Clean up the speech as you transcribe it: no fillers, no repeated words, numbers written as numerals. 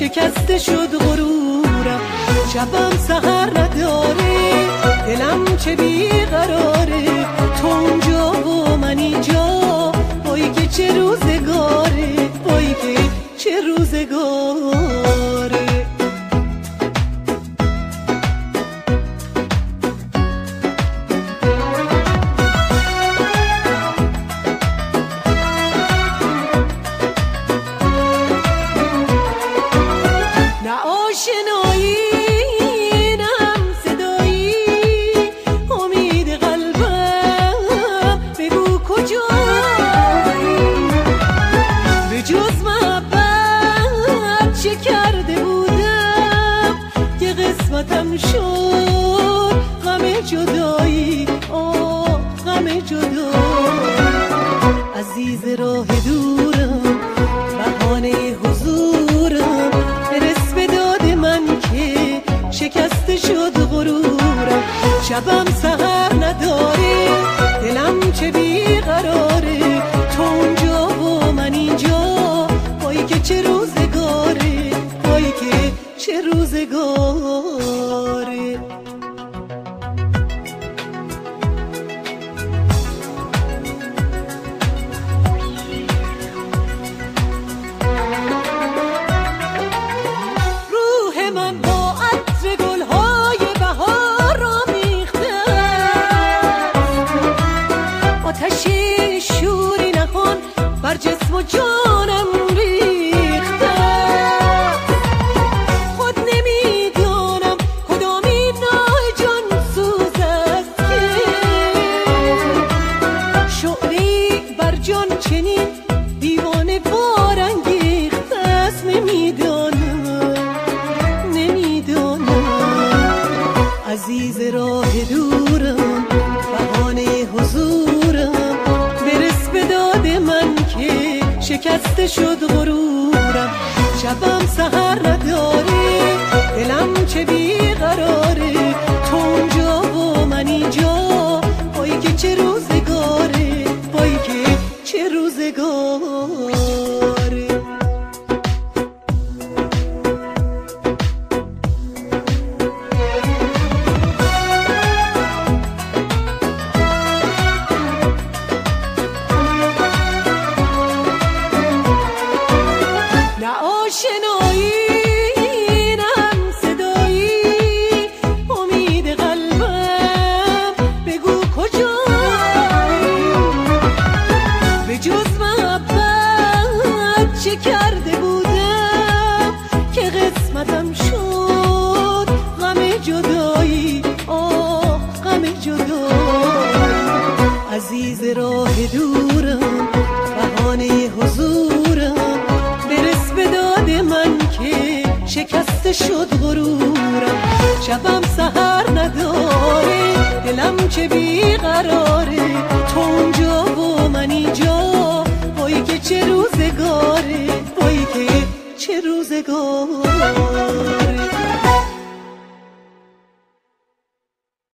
شکسته شد غرورم، شبم سحر نداره، دلم چه بیقراره، تو اونجا و من اینجا، وای که چه روزگاره، وای که چه روزگاره. آشنایی نم صدایی، امید قلبم بگو کجایی، به جز محبت چه کرده بودم که قسمتم شد غم جدایی، آه غم جدایی. عزیز راه دورم، بهانه حضورم، برس به داد من که شکسته شد غرورم، شبم سحر نداره، دلم چه بیقراره، تو اونجا و من اینجا، وای که چه روزگاره، وای که چه روزگاره. آتشی شوری نکن بر جسم و جانم ریخته، خود نمیدانم کدامی نای جان سوز است که شعری بر جان چنین دیوانه بار انگیخته است. نمیدانم عزیز راه دورم، بهانه حضورم، برس به داد من که شکسته شد غرورم، شبم سحر نداره، دلم چه بیقراره، تو اونجا و من اینجا، وای که چه روزگاره، وای که چه روزگاره. آشنایی نم صدایی، امید قلبم بگو کجایی، به جز محبت چه کرده بودم که قسمتم شد غم جدایی، آه غم جدایی. عزیز راه دورم، بهانه حضورم، برس به داد من که شکسته شد غرورم، شبم سحر نداره، دلم چه بیقراره، تو اونجا و من اینجا، وای که چه روزگاره، وای که چه روزگاره.